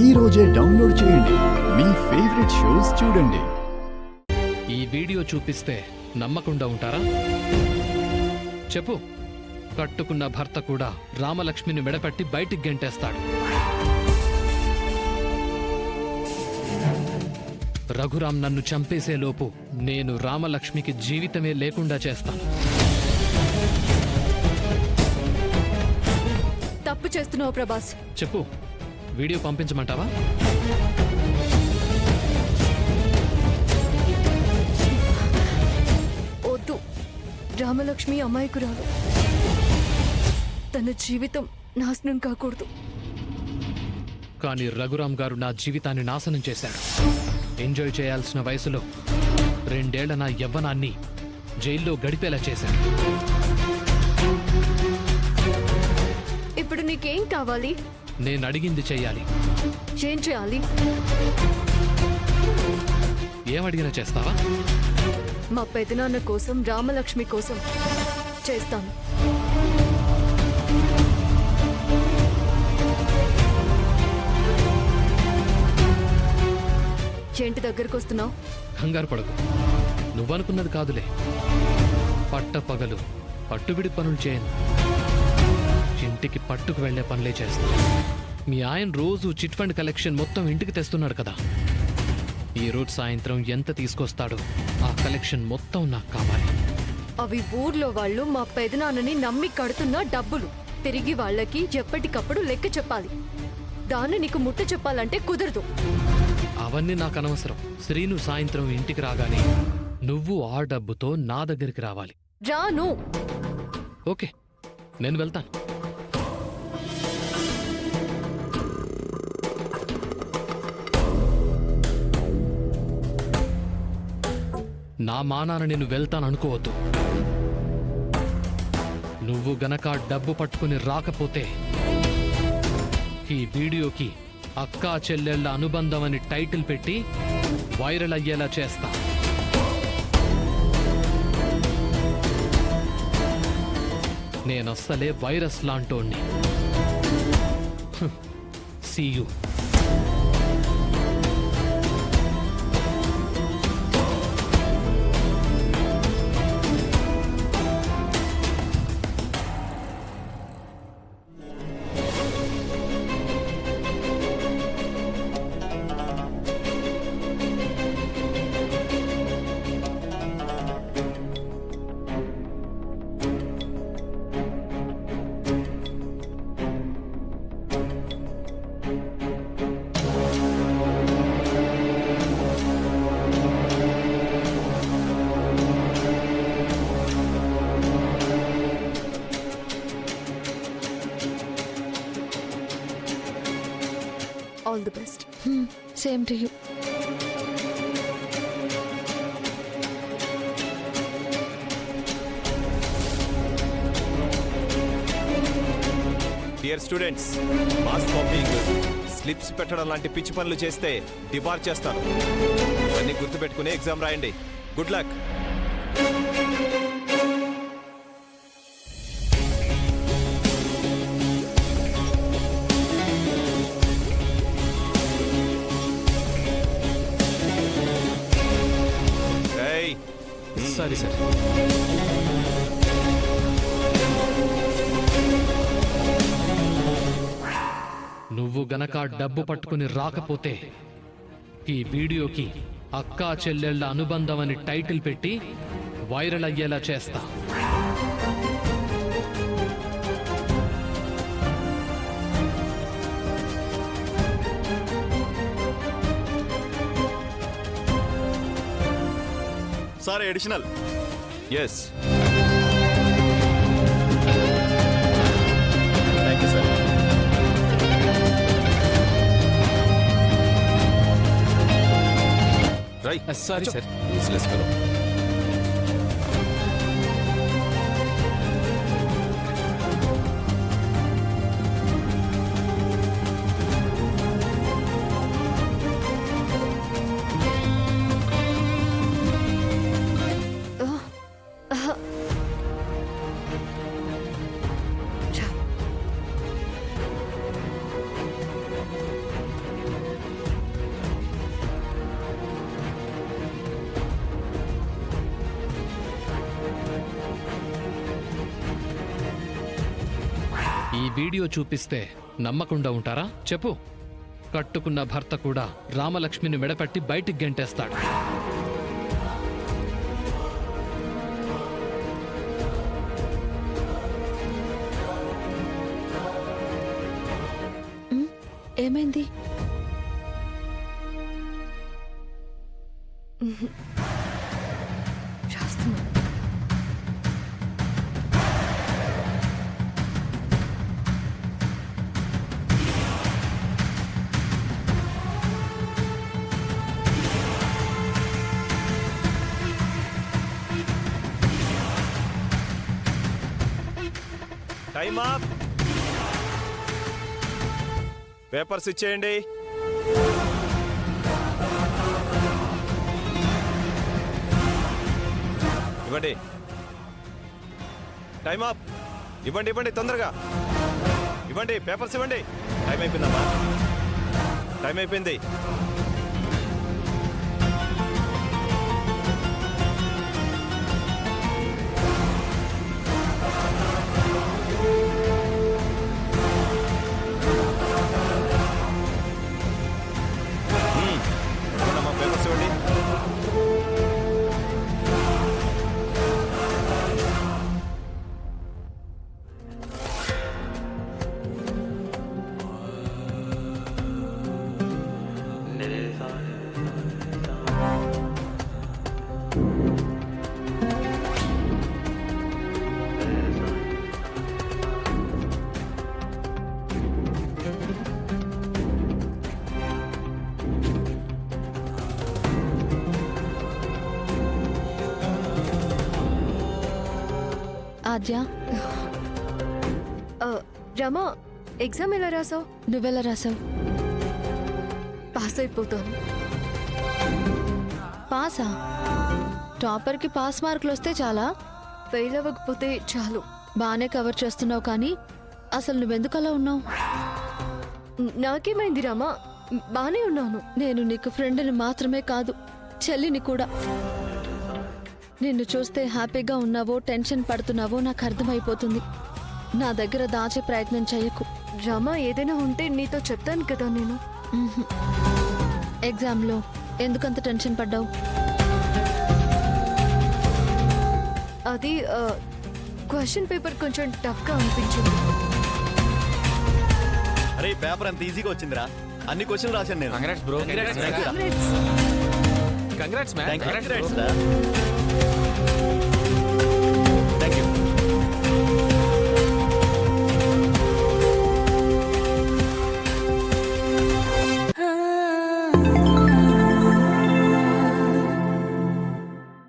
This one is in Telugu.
ఈ రోజే డౌన్లోడ్ చేయండి. మీ ఫేవరెట్ షోస్ చూడండి. ఈ వీడియో చూపిస్తే నమ్మకుండా ఉంటారా? చెప్పు. కట్టుకున్న భర్త కూడా రామలక్ష్మిని మెడపట్టి బయటికి గెంటేస్తాడు. రఘురాం నన్ను చంపేసేలోపు నేను రామలక్ష్మికి జీవితమే లేకుండా చేస్తాను. తప్పు చేస్తున్నావు ప్రభాస్. చెప్పు, వీడియో పంపించమంటావా? వద్దు. రామలక్ష్మి అమాయకురాలు. తన జీవితం నాశనం కాకూడదు. కానీ రఘురాం గారు నా జీవితాన్ని నాశనం చేశారు. ఎంజాయ్ చేయాల్సిన వయసులో 2 ఏళ్ల నా యవ్వనాన్ని జైల్లో గడిపేలా చేశారు. ఇప్పుడు నీకేం కావాలి? నేను అడిగింది చెయ్యాలి. ఏం చేయాలి? ఏమడిగినా చేస్తావా? మా పెదనాన్న కోసం, రామలక్ష్మి కోసం చేస్తాను. ఏంటి దగ్గరకు వస్తున్నావు? కంగారు పడకు. నువ్వనుకున్నది కాదులే. పట్టపగలు పట్టుబిడి పనులు చేయను. ఇంటికి పట్టుకు వెళ్లే పనులే చేస్తాను. మీ ఆయన రోజు చిట్ ఫండ్ కలెక్షన్ మొత్తం ఇంటికి తెస్తున్నాడు కదా. ఈ రోజు సాయంత్రం ఎంత తీసుకొస్తాడో ఆ కలెక్షన్ మొత్తం నాకు కావాలి. అవి ఊర్లో వాళ్ళు మా పెదనాన్నని నమ్మి కడుతున్న డబ్బులు. తిరిగి వాళ్ళకి ఎప్పటికప్పుడు లెక్క చెప్పాలి. దాన్ని నీకు ముట్ట చెప్పాలంటే కుదరదు. అవన్నీ నాకు అనవసరం. శ్రీను సాయంత్రం ఇంటికి రాగానే నువ్వు ఆ డబ్బుతో నా దగ్గరికి రావాలి. రాను. ఓకే, నేను వెళ్తాను. నా మానాన నేను వెళ్తాననుకోవద్దు. నువ్వు గనక డబ్బు పట్టుకుని రాకపోతే ఈ వీడియోకి అక్కా చెల్లెళ్ల అనుబంధం అని టైటిల్ పెట్టి వైరల్ అయ్యేలా చేస్తా. నేనస్సలే వైరస్ లాంటోణ్ణి. See you. All the best. Same to you. Dear students, mass copying, slips పెట్టడం లాంటి పిచ్చి పనులు చేస్తే డిబార్ చేస్తాను. ఇవన్నీ గుర్తుపెట్టుకుని ఎగ్జామ్ రాయండి. Good luck. సరే సార్. నువ్వు గనక డబ్బు పట్టుకుని రాకపోతే ఈ వీడియోకి అక్కా చెల్లెళ్ల అనుబంధం అని టైటిల్ పెట్టి వైరల్ అయ్యేలా చేస్తా. Sir additional. Yes, thank you sir. Right. Sorry sir. Useless fellow. Video చూపిస్తే నమ్మకుండా ఉంటారా? చెప్పు. కట్టుకున్న భర్త కూడా రామలక్ష్మిని మెడపట్టి బయటికి గెంటేస్తాడు. ఏమైంది? రాస్తున్నా. Time up. పేపర్స్ ఇచ్చేయండి. ఇవ్వండి. Time up. ఇవ్వండి ఇవ్వండి, తొందరగా ఇవ్వండి. పేపర్స్ ఇవ్వండి. టైం అయిపోయిందమ్మా, టైం అయిపోయింది. ఇవ్వండమ్మా, పేపర్స్ ఇవ్వండి. ఆద్య, రమా, ఎగ్జామ్ ఎలా రాసావు? నువ్వెలా రాసావు? పాస్ అయిపోతాను. పాసా? టాపర్కి పాస్ మార్కులు వస్తే చాలా? ఫెయిల్ అవ్వకపోతే చాలు. బాగానే కవర్ చేస్తున్నావు, కానీ అసలు నువ్వెందుకు అలా ఉన్నావు? నాకేమైంది రామా? బానే ఉన్నాను. నేను నీకు ఫ్రెండ్ని మాత్రమే కాదు, చెల్లిని కూడా. నిన్ను చూస్తే హ్యాపీగా ఉన్నావో టెన్షన్ పడుతున్నావో నాకు అర్థమైపోతుంది. నా దగ్గర దాచే ప్రయత్నం చెయ్యకు. రామా, ఏదైనా ఉంటే నీతో చెప్తాను కదా నేను. ఎగ్జామ్లో ఎందుకంత టెన్షన్ పడ్డావు? అది క్వశ్చన్ పేపర్ కొంచెం టఫ్గా అనిపించింది. అరే, ఈ పేపర్ అంత ఈజీగా వచ్చిందిరా. అన్ని క్వశ్చన్లు రాశాను నేను. Congrats bro. Congrats. Congrats man. Congrats రా.